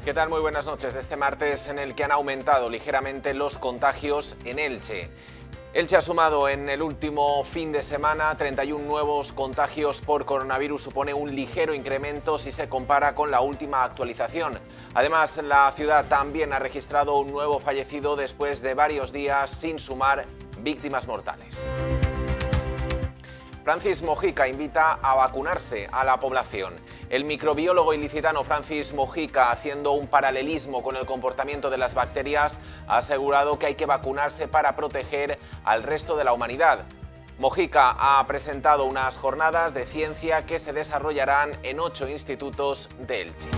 ¿Qué tal? Muy buenas noches. De este martes en el que han aumentado ligeramente los contagios en Elche. Elche ha sumado en el último fin de semana 31 nuevos contagios por coronavirus, supone un ligero incremento si se compara con la última actualización. Además, la ciudad también ha registrado un nuevo fallecido después de varios días sin sumar víctimas mortales. Francis Mojica invita a vacunarse a la población. El microbiólogo ilicitano Francis Mojica, haciendo un paralelismo con el comportamiento de las bacterias, ha asegurado que hay que vacunarse para proteger al resto de la humanidad. Mojica ha presentado unas jornadas de ciencia que se desarrollarán en 8 institutos de Elche.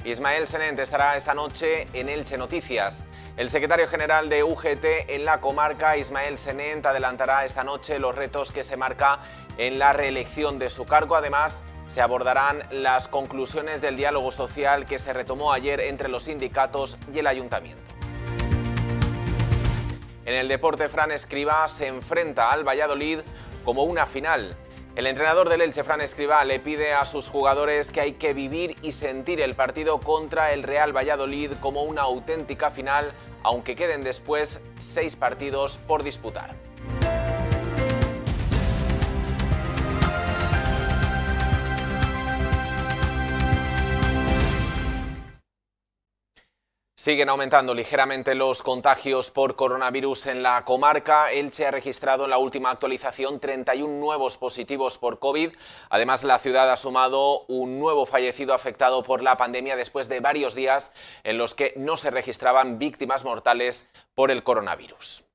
Ismael Senent estará esta noche en Elche Noticias. El secretario general de UGT en la comarca, Ismael Senent, adelantará esta noche los retos que se marca en la reelección de su cargo. Además, se abordarán las conclusiones del diálogo social que se retomó ayer entre los sindicatos y el ayuntamiento. En el deporte, Fran Escribá se enfrenta al Valladolid como una final. El entrenador del Elche, Fran Escribá, le pide a sus jugadores que hay que vivir y sentir el partido contra el Real Valladolid como una auténtica final, aunque queden después 6 partidos por disputar. Siguen aumentando ligeramente los contagios por coronavirus en la comarca. Elche ha registrado en la última actualización 31 nuevos positivos por COVID. Además, la ciudad ha sumado un nuevo fallecido afectado por la pandemia después de varios días en los que no se registraban víctimas mortales por el coronavirus.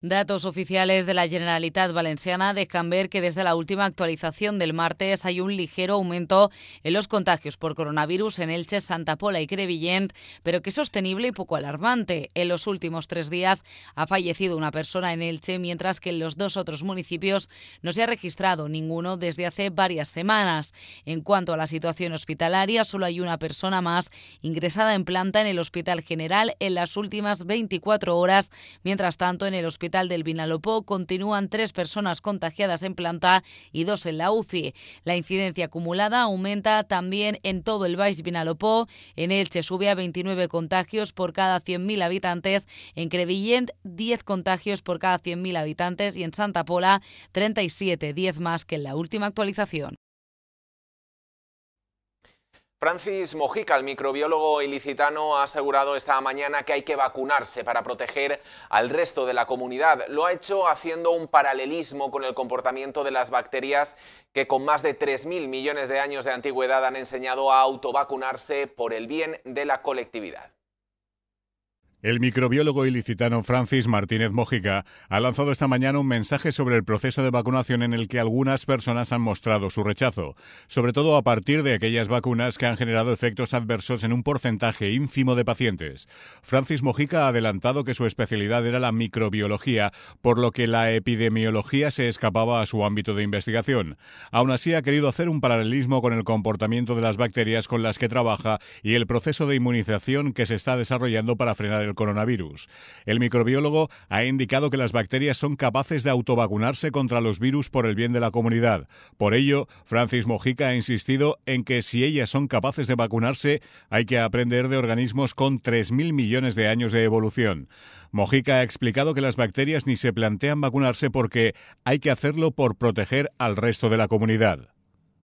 Datos oficiales de la Generalitat Valenciana dejan ver que desde la última actualización del martes hay un ligero aumento en los contagios por coronavirus en Elche, Santa Pola y Crevillent, pero que es sostenible y poco alarmante. En los últimos 3 días ha fallecido una persona en Elche, mientras que en los 2 otros municipios no se ha registrado ninguno desde hace varias semanas. En cuanto a la situación hospitalaria, solo hay una persona más ingresada en planta en el Hospital General en las últimas 24 horas. Mientras tanto, en el Hospital del Vinalopó continúan 3 personas contagiadas en planta y 2 en la UCI. La incidencia acumulada aumenta también en todo el Baix Vinalopó. En Elche sube a 29 contagios por cada 100.000 habitantes, en Crevillent 10 contagios por cada 100.000 habitantes y en Santa Pola 37, 10 más que en la última actualización. Francis Mojica, el microbiólogo ilicitano, ha asegurado esta mañana que hay que vacunarse para proteger al resto de la comunidad. Lo ha hecho haciendo un paralelismo con el comportamiento de las bacterias que con más de 3.000 millones de años de antigüedad han enseñado a autovacunarse por el bien de la colectividad. El microbiólogo ilicitano Francis Martínez Mojica ha lanzado esta mañana un mensaje sobre el proceso de vacunación en el que algunas personas han mostrado su rechazo, sobre todo a partir de aquellas vacunas que han generado efectos adversos en un porcentaje ínfimo de pacientes. Francis Mojica ha adelantado que su especialidad era la microbiología, por lo que la epidemiología se escapaba a su ámbito de investigación. Aún así, ha querido hacer un paralelismo con el comportamiento de las bacterias con las que trabaja y el proceso de inmunización que se está desarrollando para frenar el coronavirus. El microbiólogo ha indicado que las bacterias son capaces de autovacunarse contra los virus por el bien de la comunidad. Por ello, Francis Mojica ha insistido en que si ellas son capaces de vacunarse, hay que aprender de organismos con 3.000 millones de años de evolución. Mojica ha explicado que las bacterias ni se plantean vacunarse porque hay que hacerlo por proteger al resto de la comunidad.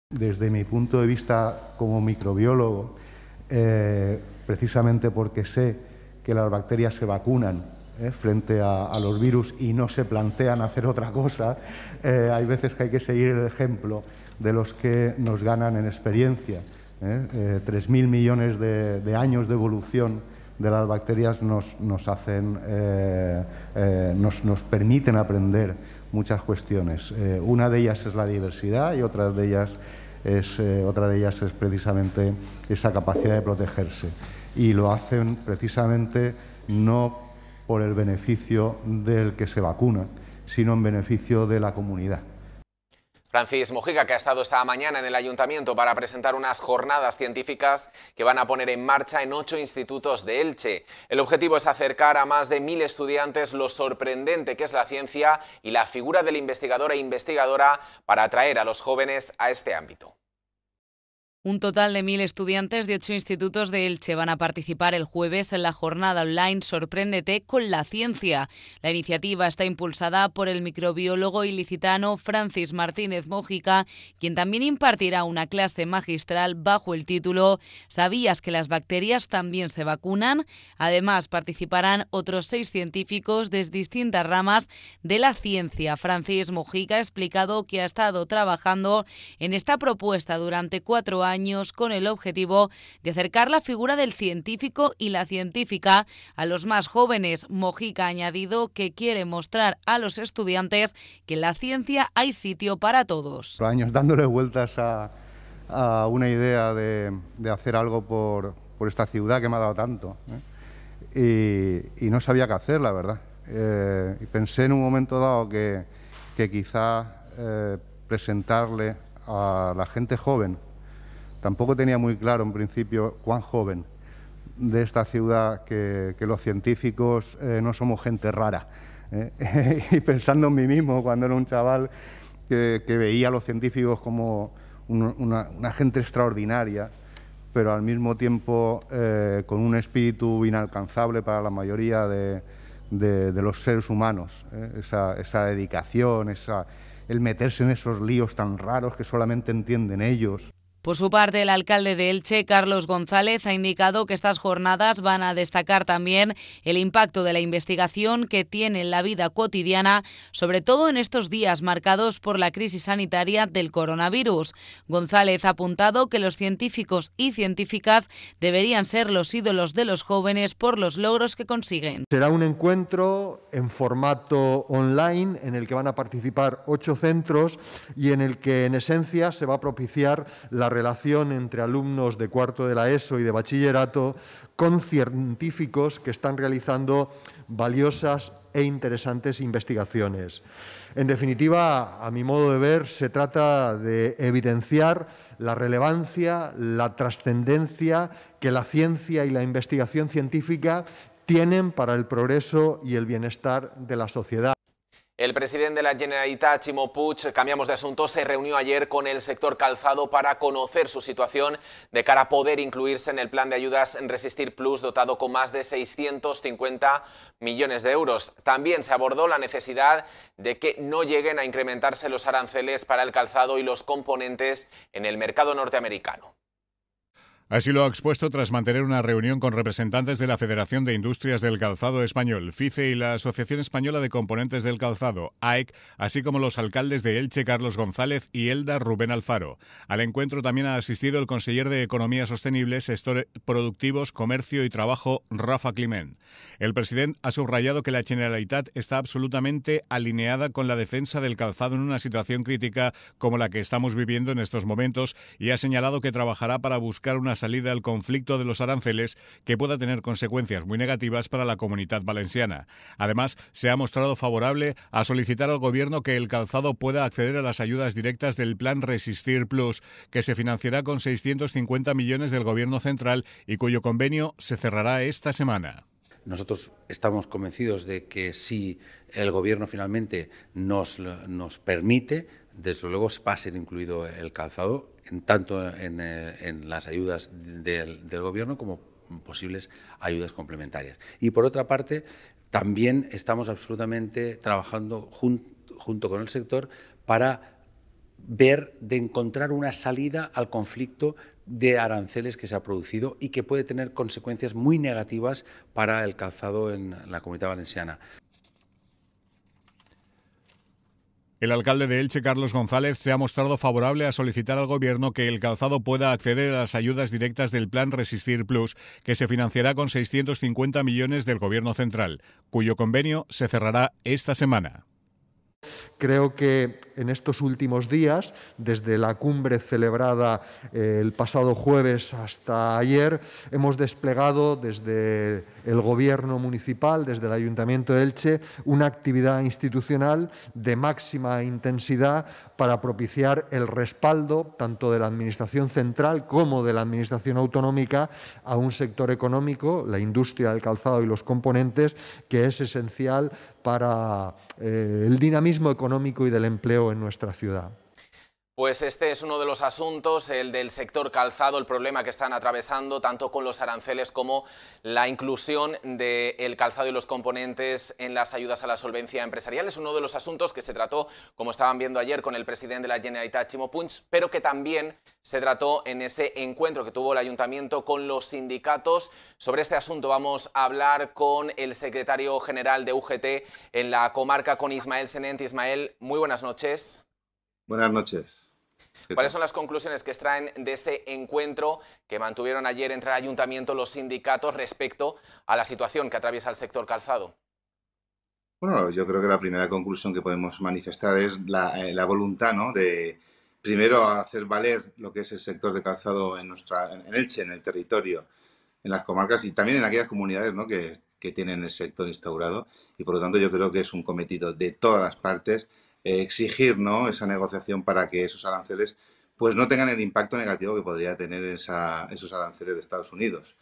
Desde mi punto de vista como microbiólogo, precisamente porque sé que las bacterias se vacunan frente a los virus y no se plantean hacer otra cosa, hay veces que hay que seguir el ejemplo de los que nos ganan en experiencia. 3.000 millones de años de evolución de las bacterias nos permiten aprender muchas cuestiones. Una de ellas es la diversidad y otra de ellas es precisamente esa capacidad de protegerse. Y lo hacen precisamente no por el beneficio del que se vacuna, sino en beneficio de la comunidad. Francis Mojica, que ha estado esta mañana en el Ayuntamiento para presentar unas jornadas científicas que van a poner en marcha en 8 institutos de Elche. El objetivo es acercar a más de 1.000 estudiantes lo sorprendente que es la ciencia y la figura del investigador e investigadora para atraer a los jóvenes a este ámbito. Un total de 1.000 estudiantes de 8 institutos de Elche van a participar el jueves en la jornada online Sorpréndete con la ciencia. La iniciativa está impulsada por el microbiólogo ilicitano Francis Martínez Mójica, quien también impartirá una clase magistral bajo el título ¿Sabías que las bacterias también se vacunan? Además, participarán otros 6 científicos de distintas ramas de la ciencia. Francis Mójica ha explicado que ha estado trabajando en esta propuesta durante 4 años con el objetivo de acercar la figura del científico y la científica a los más jóvenes. Mójica ha añadido que quiere mostrar a los estudiantes que en la ciencia hay sitio para todos. Años dándole vueltas a una idea de hacer algo por esta ciudad que me ha dado tanto, y no sabía qué hacer, la verdad. Y pensé en un momento dado que quizá presentarle a la gente joven. Tampoco tenía muy claro en principio cuán joven de esta ciudad que los científicos no somos gente rara. Y pensando en mí mismo cuando era un chaval que veía a los científicos como una gente extraordinaria, pero al mismo tiempo con un espíritu inalcanzable para la mayoría de los seres humanos. Esa dedicación, el meterse en esos líos tan raros que solamente entienden ellos. Por su parte, el alcalde de Elche, Carlos González, ha indicado que estas jornadas van a destacar también el impacto de la investigación que tiene en la vida cotidiana, sobre todo en estos días marcados por la crisis sanitaria del coronavirus. González ha apuntado que los científicos y científicas deberían ser los ídolos de los jóvenes por los logros que consiguen. Será un encuentro en formato online en el que van a participar 8 centros y en el que, en esencia, se va a propiciar la relación entre alumnos de cuarto de la ESO y de bachillerato con científicos que están realizando valiosas e interesantes investigaciones. En definitiva, a mi modo de ver, se trata de evidenciar la relevancia, la trascendencia que la ciencia y la investigación científica tienen para el progreso y el bienestar de la sociedad. El presidente de la Generalitat, Ximo Puig, cambiamos de asunto, se reunió ayer con el sector calzado para conocer su situación de cara a poder incluirse en el plan de ayudas Resistir Plus dotado con más de 650 millones de euros. También se abordó la necesidad de que no lleguen a incrementarse los aranceles para el calzado y los componentes en el mercado norteamericano. Así lo ha expuesto tras mantener una reunión con representantes de la Federación de Industrias del Calzado Español, FICE, y la Asociación Española de Componentes del Calzado, AEC, así como los alcaldes de Elche, Carlos González, y Elda, Rubén Alfaro. Al encuentro también ha asistido el conseller de Economía Sostenible, Sectores Productivos, Comercio y Trabajo, Rafa Climent. El presidente ha subrayado que la Generalitat está absolutamente alineada con la defensa del calzado en una situación crítica como la que estamos viviendo en estos momentos y ha señalado que trabajará para buscar una salida al conflicto de los aranceles que pueda tener consecuencias muy negativas para la Comunitat Valenciana. Además, se ha mostrado favorable a solicitar al Gobierno que el calzado pueda acceder a las ayudas directas del Plan Resistir Plus, que se financiará con 650 millones del Gobierno central y cuyo convenio se cerrará esta semana. Nosotros estamos convencidos de que si el Gobierno finalmente nos permite, desde luego va a ser incluido el calzado, tanto en las ayudas del Gobierno como posibles ayudas complementarias. Y por otra parte, también estamos absolutamente trabajando junto con el sector para ver de encontrar una salida al conflicto de aranceles que se ha producido y que puede tener consecuencias muy negativas para el calzado en la Comunidad Valenciana. El alcalde de Elche, Carlos González, se ha mostrado favorable a solicitar al Gobierno que el calzado pueda acceder a las ayudas directas del Plan Resistir Plus, que se financiará con 650 millones del Gobierno central, cuyo convenio se cerrará esta semana. Creo que en estos últimos días, desde la cumbre celebrada el pasado jueves hasta ayer, hemos desplegado desde el Gobierno municipal, desde el Ayuntamiento de Elche, una actividad institucional de máxima intensidad para propiciar el respaldo tanto de la Administración central como de la Administración autonómica a un sector económico, la industria del calzado y los componentes, que es esencial para el dinamismo económico y del empleo en nuestra ciudad. Pues este es uno de los asuntos, el del sector calzado, el problema que están atravesando tanto con los aranceles como la inclusión del calzado y los componentes en las ayudas a la solvencia empresarial. Es uno de los asuntos que se trató, como estaban viendo ayer, con el presidente de la Generalitat, Ximo Puig, pero que también se trató en ese encuentro que tuvo el ayuntamiento con los sindicatos. Sobre este asunto vamos a hablar con el secretario general de UGT en la comarca, con Ismael Senent. Ismael, muy buenas noches. Buenas noches. ¿Cuáles son las conclusiones que extraen de ese encuentro que mantuvieron ayer entre el ayuntamiento y los sindicatos respecto a la situación que atraviesa el sector calzado? Bueno, yo creo que la primera conclusión que podemos manifestar es la voluntad, ¿no?, de primero hacer valer lo que es el sector de calzado en Elche, en el territorio, en las comarcas y también en aquellas comunidades, ¿no?, que tienen el sector instaurado. Y por lo tanto yo creo que es un cometido de todas las partes exigir, ¿no?, esa negociación para que esos aranceles pues no tengan el impacto negativo que podría tener esos aranceles de Estados Unidos.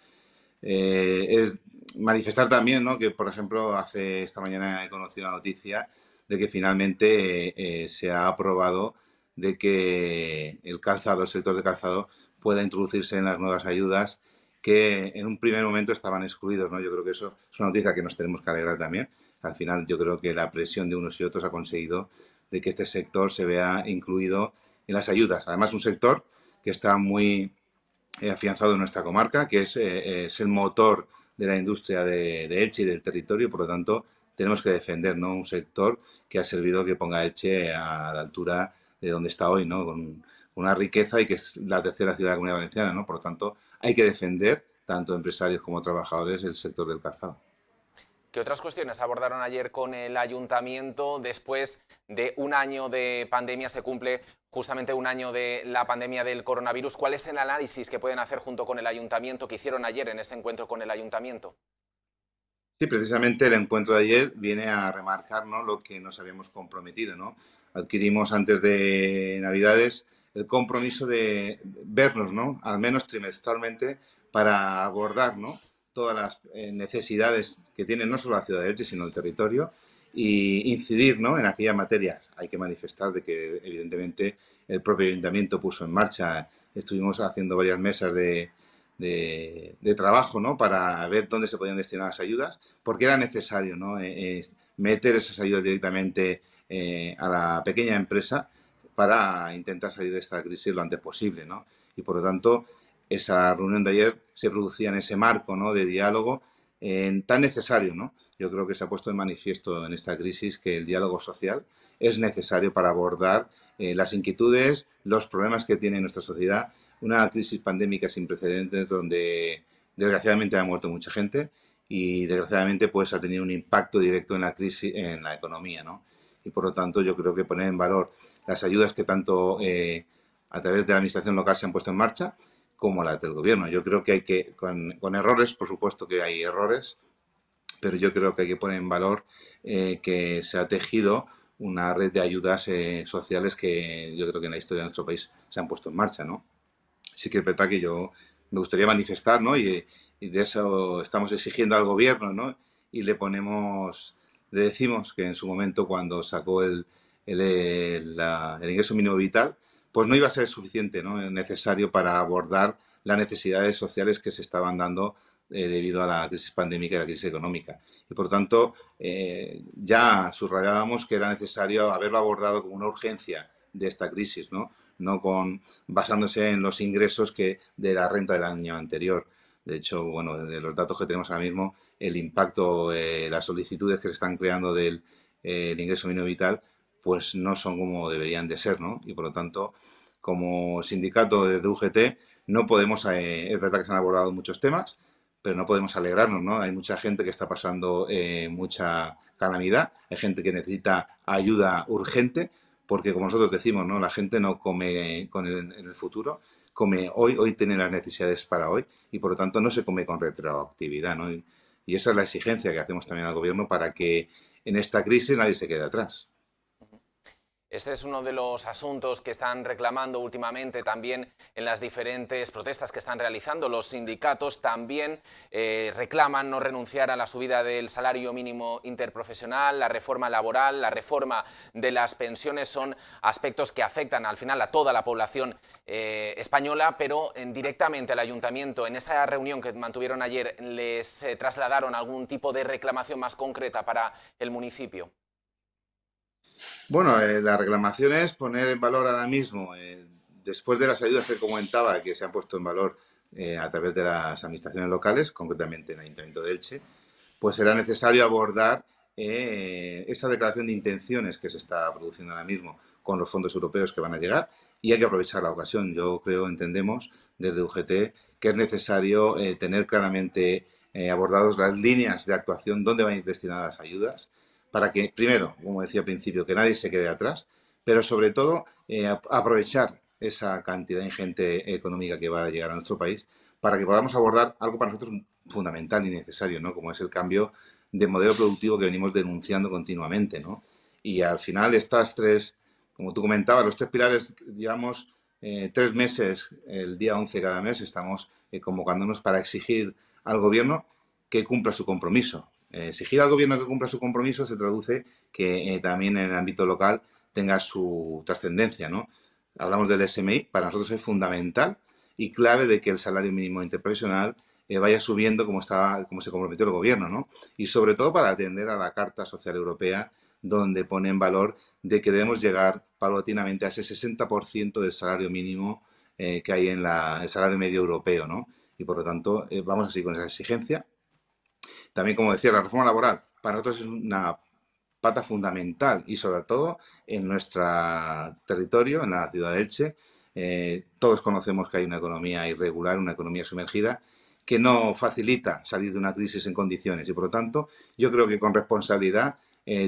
Es manifestar también, ¿no?, que, por ejemplo, esta mañana he conocido la noticia de que finalmente se ha aprobado de que el sector de calzado, pueda introducirse en las nuevas ayudas que en un primer momento estaban excluidos, ¿no? Yo creo que eso es una noticia que nos tenemos que alegrar también. Al final yo creo que la presión de unos y otros ha conseguido de que este sector se vea incluido en las ayudas. Además, un sector que está muy afianzado en nuestra comarca, que es el motor de la industria de Elche y del territorio, por lo tanto tenemos que defender, ¿no?, un sector que ha servido que ponga a Elche a la altura de donde está hoy, ¿no?, con una riqueza y que es la tercera ciudad de la Comunidad Valenciana, ¿no? Por lo tanto, hay que defender, tanto empresarios como trabajadores, el sector del calzado. ¿Qué otras cuestiones abordaron ayer con el ayuntamiento? Después de un año de pandemia, se cumple justamente un año de la pandemia del coronavirus. ¿Cuál es el análisis que pueden hacer junto con el ayuntamiento, que hicieron ayer en ese encuentro con el ayuntamiento? Sí, precisamente el encuentro de ayer viene a remarcar, ¿no?, lo que nos habíamos comprometido, ¿no? Adquirimos antes de Navidades el compromiso de vernos, ¿no?, al menos trimestralmente, para abordar, ¿no?, todas las necesidades que tiene no solo la ciudad de Elche, sino el territorio, y incidir, ¿no?, en aquellas materias. Hay que manifestar de que, evidentemente, el propio ayuntamiento puso en marcha, estuvimos haciendo varias mesas de trabajo, ¿no?, para ver dónde se podían destinar las ayudas, porque era necesario, ¿no?, meter esas ayudas directamente a la pequeña empresa para intentar salir de esta crisis lo antes posible, ¿no? Y por lo tanto, esa reunión de ayer se producía en ese marco, ¿no?, de diálogo tan necesario, ¿no? Yo creo que se ha puesto en manifiesto en esta crisis que el diálogo social es necesario para abordar las inquietudes, los problemas que tiene nuestra sociedad. Una crisis pandémica sin precedentes donde desgraciadamente ha muerto mucha gente y desgraciadamente pues ha tenido un impacto directo en la crisis, en la economía, ¿no? Y por lo tanto yo creo que poner en valor las ayudas que tanto a través de la administración local se han puesto en marcha como las del gobierno. Yo creo que hay que, con errores, por supuesto que hay errores, pero yo creo que hay que poner en valor que se ha tejido una red de ayudas sociales que yo creo que en la historia de nuestro país se han puesto en marcha, ¿no? Sí que es verdad que yo me gustaría manifestar, ¿no?, y de eso estamos exigiendo al gobierno, ¿no?, y le decimos que en su momento, cuando sacó el ingreso mínimo vital, pues no iba a ser suficiente, ¿no?, necesario para abordar las necesidades sociales que se estaban dando debido a la crisis pandémica y la crisis económica. Y por tanto, ya subrayábamos que era necesario haberlo abordado como una urgencia de esta crisis, ¿no?, basándose en los ingresos de la renta del año anterior. De hecho, bueno, de los datos que tenemos ahora mismo, el impacto, las solicitudes que se están creando del ingreso mínimo vital, pues no son como deberían de ser, ¿no? Y por lo tanto, como sindicato de UGT, no podemos, es verdad que se han abordado muchos temas, pero no podemos alegrarnos, ¿no? Hay mucha gente que está pasando mucha calamidad, hay gente que necesita ayuda urgente, porque como nosotros decimos, ¿no?, la gente no come en el futuro, come hoy tiene las necesidades para hoy y por lo tanto no se come con retroactividad, ¿no? Y esa es la exigencia que hacemos también al gobierno para que en esta crisis nadie se quede atrás. Este es uno de los asuntos que están reclamando últimamente también en las diferentes protestas que están realizando. Los sindicatos también reclaman no renunciar a la subida del salario mínimo interprofesional, la reforma laboral, la reforma de las pensiones. Son aspectos que afectan al final a toda la población española, pero directamente al ayuntamiento. En esta reunión que mantuvieron ayer, ¿les trasladaron algún tipo de reclamación más concreta para el municipio? Bueno, la reclamación es poner en valor ahora mismo, después de las ayudas que comentaba, que se han puesto en valor a través de las administraciones locales, concretamente en el Ayuntamiento de Elche, pues será necesario abordar esa declaración de intenciones que se está produciendo ahora mismo con los fondos europeos que van a llegar, y hay que aprovechar la ocasión. Yo creo, entendemos desde UGT que es necesario tener claramente abordados las líneas de actuación, dónde van a ir destinadas las ayudas, para que, primero, como decía al principio, que nadie se quede atrás, pero sobre todo aprovechar esa cantidad ingente económica que va a llegar a nuestro país para que podamos abordar algo para nosotros fundamental y necesario, ¿no? Como es el cambio de modelo productivo que venimos denunciando continuamente, ¿no? Y al final estas tres, como tú comentabas, los tres pilares, llevamos 3 meses, el día 11 cada mes, estamos convocándonos para exigir al Gobierno que cumpla su compromiso. Exigir al Gobierno que cumpla su compromiso se traduce que también en el ámbito local tenga su trascendencia, ¿no? Hablamos del SMI, para nosotros es fundamental y clave de que el salario mínimo interprofesional vaya subiendo como se comprometió el Gobierno, ¿no? Y sobre todo para atender a la Carta Social Europea, donde pone en valor de que debemos llegar paulatinamente a ese 60% del salario mínimo que hay en el salario medio europeo, ¿no? Y por lo tanto vamos a seguir con esa exigencia. También, como decía, la reforma laboral para nosotros es una pata fundamental y sobre todo en nuestro territorio, en la ciudad de Elche. Todos conocemos que hay una economía irregular, una economía sumergida, que no facilita salir de una crisis en condiciones y, por lo tanto, yo creo que con responsabilidad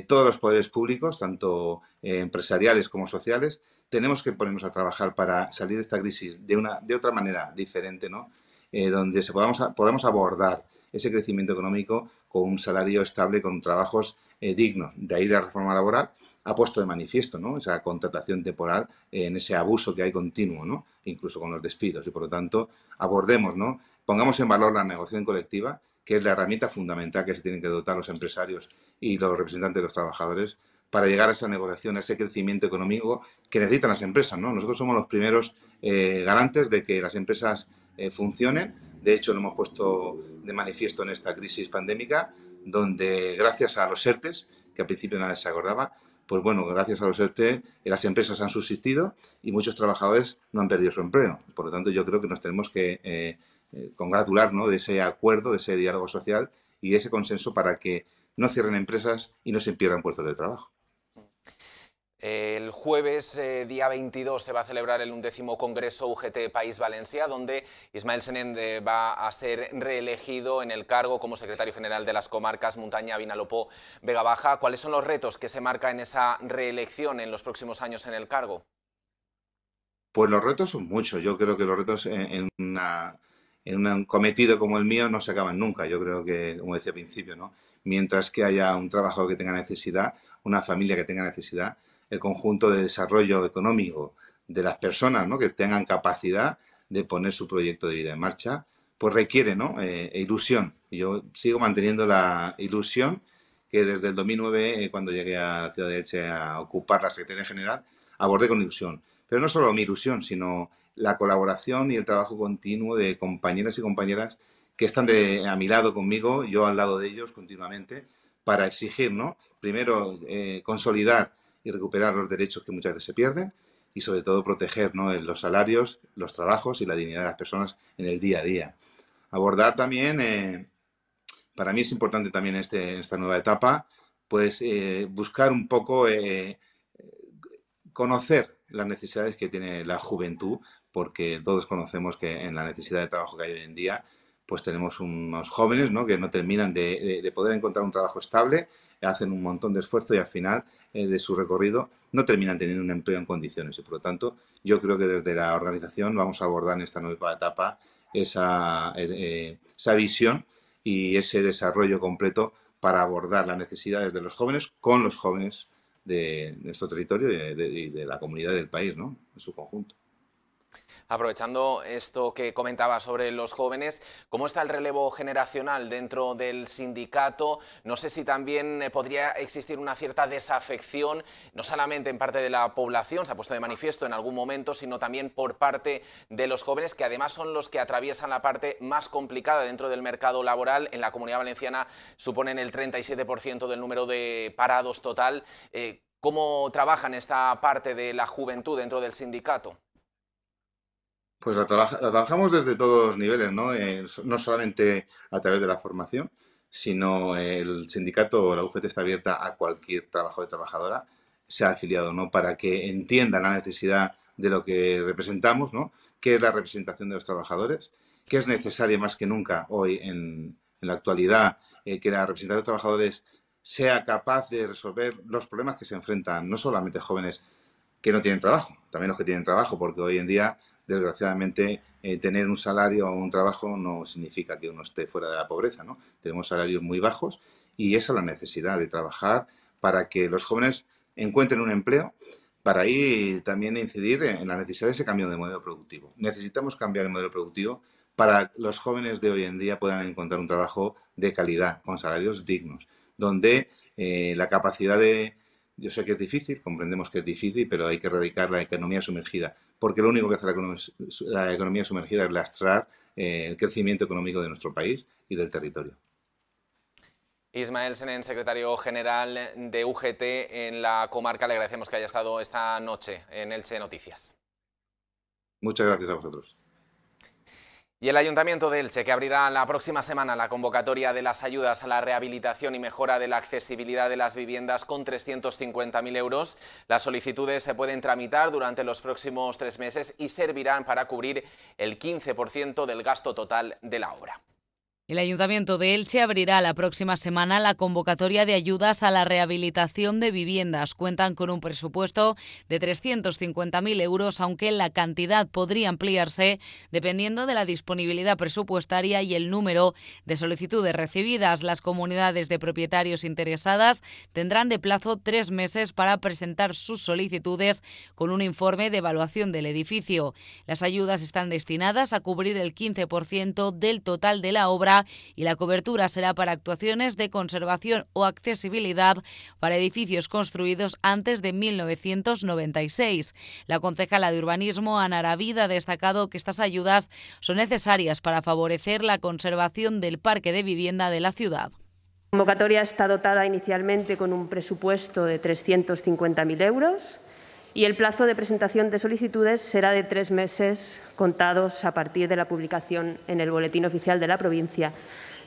todos los poderes públicos, tanto empresariales como sociales, tenemos que ponernos a trabajar para salir de esta crisis de otra manera diferente, ¿no? Donde podamos abordar ese crecimiento económico con un salario estable, con trabajos dignos. De ahí la reforma laboral ha puesto de manifiesto, ¿no?, esa contratación temporal en ese abuso que hay continuo, ¿no?, incluso con los despidos. Y por lo tanto, abordemos, ¿no?, pongamos en valor la negociación colectiva, que es la herramienta fundamental que se tienen que dotar los empresarios y los representantes de los trabajadores para llegar a esa negociación, a ese crecimiento económico que necesitan las empresas, ¿no? Nosotros somos los primeros garantes de que las empresas funcionen. De hecho, lo hemos puesto de manifiesto en esta crisis pandémica, donde gracias a los ERTEs, que al principio nadie se acordaba, pues bueno, gracias a los ERTE las empresas han subsistido y muchos trabajadores no han perdido su empleo. Por lo tanto, yo creo que nos tenemos que congratular, ¿no?, de ese acuerdo, de ese diálogo social y de ese consenso para que no cierren empresas y no se pierdan puestos de trabajo. El jueves, día 22, se va a celebrar el 11º Congreso UGT País Valencià, donde Ismael Senend va a ser reelegido en el cargo como secretario general de las comarcas Montaña, Vinalopó, Vega Baja. ¿Cuáles son los retos que se marca en esa reelección en los próximos años en el cargo? Pues los retos son muchos. Yo creo que los retos en un cometido como el mío no se acaban nunca. Yo creo que, como decía al principio, ¿no?, mientras que haya un trabajo que tenga necesidad, una familia que tenga necesidad, el conjunto de desarrollo económico de las personas, ¿no?, que tengan capacidad de poner su proyecto de vida en marcha, pues requiere, ¿no?, ilusión. Y yo sigo manteniendo la ilusión que desde el 2009, cuando llegué a la ciudad de Elche a ocupar la Secretaría General, abordé con ilusión. Pero no solo mi ilusión, sino la colaboración y el trabajo continuo de compañeras y compañeras que están a mi lado conmigo, yo al lado de ellos continuamente, para exigir, ¿no?, primero consolidar y recuperar los derechos que muchas veces se pierden y sobre todo proteger, ¿no?, los salarios, los trabajos y la dignidad de las personas en el día a día. Abordar también, para mí es importante también esta nueva etapa, pues buscar un poco conocer las necesidades que tiene la juventud, porque todos conocemos que en la necesidad de trabajo que hay hoy en día, pues tenemos unos jóvenes, ¿no?, que no terminan de poder encontrar un trabajo estable, hacen un montón de esfuerzo y al final de su recorrido no terminan teniendo un empleo en condiciones. Y por lo tanto, yo creo que desde la organización vamos a abordar en esta nueva etapa esa visión y ese desarrollo completo para abordar las necesidades de los jóvenes con los jóvenes de nuestro territorio y de la comunidad del país, ¿no? En su conjunto. Aprovechando esto que comentaba sobre los jóvenes, ¿cómo está el relevo generacional dentro del sindicato? No sé si también podría existir una cierta desafección, no solamente en parte de la población, se ha puesto de manifiesto en algún momento, sino también por parte de los jóvenes, que además son los que atraviesan la parte más complicada dentro del mercado laboral. En la Comunidad Valenciana suponen el 37% del número de parados total. ¿Cómo trabajan esta parte de la juventud dentro del sindicato? Pues la trabajamos desde todos los niveles, ¿no? No solamente a través de la formación, sino el sindicato o la UGT está abierta a cualquier trabajador y trabajadora, sea afiliado, ¿no? Para que entiendan la necesidad de lo que representamos, ¿no? Qué es la representación de los trabajadores, qué es necesaria más que nunca hoy en la actualidad, que la representación de los trabajadores sea capaz de resolver los problemas que se enfrentan, no solamente jóvenes que no tienen trabajo, también los que tienen trabajo, porque hoy en día, desgraciadamente, tener un salario o un trabajo no significa que uno esté fuera de la pobreza, ¿no? Tenemos salarios muy bajos y esa es la necesidad de trabajar para que los jóvenes encuentren un empleo, para ahí también incidir en la necesidad de ese cambio de modelo productivo. Necesitamos cambiar el modelo productivo para que los jóvenes de hoy en día puedan encontrar un trabajo de calidad, con salarios dignos, donde la capacidad de... Yo sé que es difícil, comprendemos que es difícil, pero hay que erradicar la economía sumergida, porque lo único que hace la economía sumergida es lastrar el crecimiento económico de nuestro país y del territorio. Ismael Senén, secretario general de UGT en la comarca, le agradecemos que haya estado esta noche en Elche Noticias. Muchas gracias a vosotros. Y el Ayuntamiento de Elche, que abrirá la próxima semana la convocatoria de las ayudas a la rehabilitación y mejora de la accesibilidad de las viviendas con 350.000 euros. Las solicitudes se pueden tramitar durante los próximos 3 meses y servirán para cubrir el 15% del gasto total de la obra. El Ayuntamiento de Elche abrirá la próxima semana la convocatoria de ayudas a la rehabilitación de viviendas. Cuentan con un presupuesto de 350.000 euros, aunque la cantidad podría ampliarse dependiendo de la disponibilidad presupuestaria y el número de solicitudes recibidas. Las comunidades de propietarios interesadas tendrán de plazo 3 meses para presentar sus solicitudes con un informe de evaluación del edificio. Las ayudas están destinadas a cubrir el 15% del total de la obra y la cobertura será para actuaciones de conservación o accesibilidad para edificios construidos antes de 1996. La concejala de Urbanismo, Ana Aravida, ha destacado que estas ayudas son necesarias para favorecer la conservación del parque de vivienda de la ciudad. La convocatoria está dotada inicialmente con un presupuesto de 350.000 euros y el plazo de presentación de solicitudes será de 3 meses contados a partir de la publicación en el Boletín Oficial de la provincia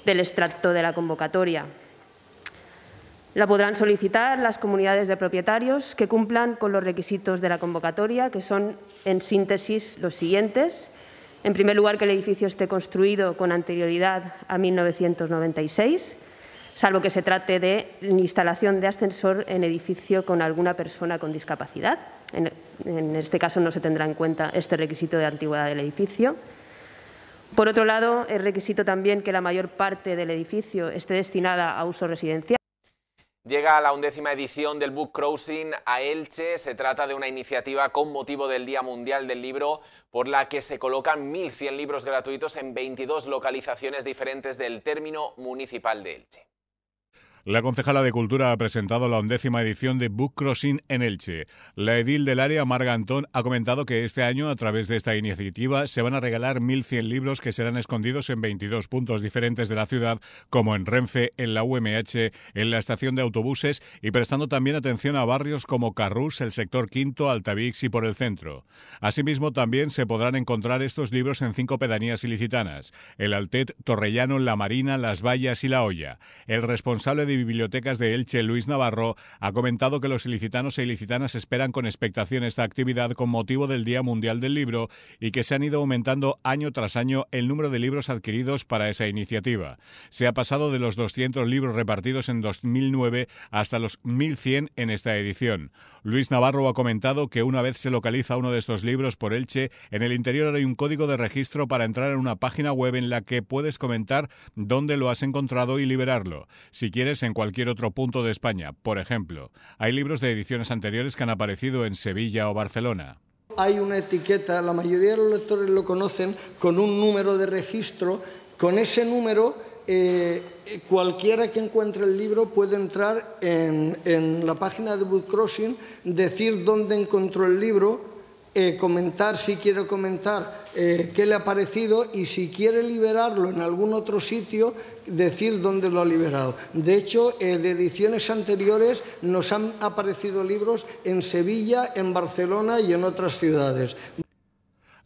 del extracto de la convocatoria. La podrán solicitar las comunidades de propietarios que cumplan con los requisitos de la convocatoria, que son, en síntesis, los siguientes. En primer lugar, que el edificio esté construido con anterioridad a 1996, salvo que se trate de instalación de ascensor en edificio con alguna persona con discapacidad. En este caso no se tendrá en cuenta este requisito de antigüedad del edificio. Por otro lado, es requisito también que la mayor parte del edificio esté destinada a uso residencial. Llega la 11ª edición del Book Crossing a Elche. Se trata de una iniciativa con motivo del Día Mundial del Libro, por la que se colocan 1.100 libros gratuitos en 22 localizaciones diferentes del término municipal de Elche. La concejala de Cultura ha presentado la 11ª edición de Book Crossing en Elche. La edil del área, Marga Antón, ha comentado que este año, a través de esta iniciativa, se van a regalar 1.100 libros que serán escondidos en 22 puntos diferentes de la ciudad, como en Renfe, en la UMH, en la estación de autobuses y prestando también atención a barrios como Carrús, el sector Quinto, Altavix y por el centro. Asimismo, también se podrán encontrar estos libros en 5 pedanías ilicitanas: el Altet, Torrellano, La Marina, Las Vallas y La Hoya. El responsable de Bibliotecas de Elche, Luis Navarro, ha comentado que los ilicitanos e ilicitanas esperan con expectación esta actividad con motivo del Día Mundial del Libro y que se han ido aumentando año tras año el número de libros adquiridos para esa iniciativa. Se ha pasado de los 200 libros repartidos en 2009 hasta los 1.100 en esta edición. Luis Navarro ha comentado que una vez se localiza uno de estos libros por Elche, en el interior hay un código de registro para entrar en una página web en la que puedes comentar dónde lo has encontrado y liberarlo. Si quieres en cualquier otro punto de España. Por ejemplo, hay libros de ediciones anteriores que han aparecido en Sevilla o Barcelona. Hay una etiqueta, la mayoría de los lectores lo conocen, con un número de registro. Con ese número, cualquiera que encuentre el libro puede entrar en la página de Book Crossing, decir dónde encontró el libro, comentar si quiere comentar qué le ha parecido y si quiere liberarlo en algún otro sitio, decir dónde lo ha liberado. De hecho, de ediciones anteriores nos han aparecido libros en Sevilla, en Barcelona y en otras ciudades.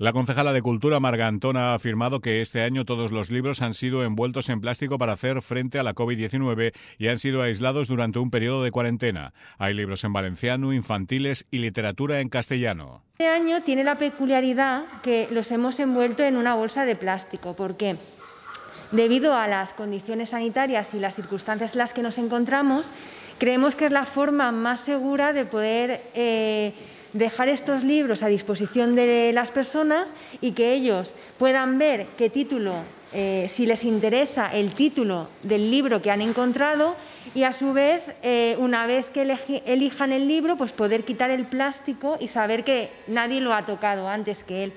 La concejala de Cultura, Marga Antona, ha afirmado que este año todos los libros han sido envueltos en plástico para hacer frente a la COVID-19 y han sido aislados durante un periodo de cuarentena. Hay libros en valenciano, infantiles y literatura en castellano. Este año tiene la peculiaridad que los hemos envuelto en una bolsa de plástico. ¿Por qué? Debido a las condiciones sanitarias y las circunstancias en las que nos encontramos, creemos que es la forma más segura de poder dejar estos libros a disposición de las personas y que ellos puedan ver qué título, si les interesa el título del libro que han encontrado y a su vez, una vez que elijan el libro, pues poder quitar el plástico y saber que nadie lo ha tocado antes que él.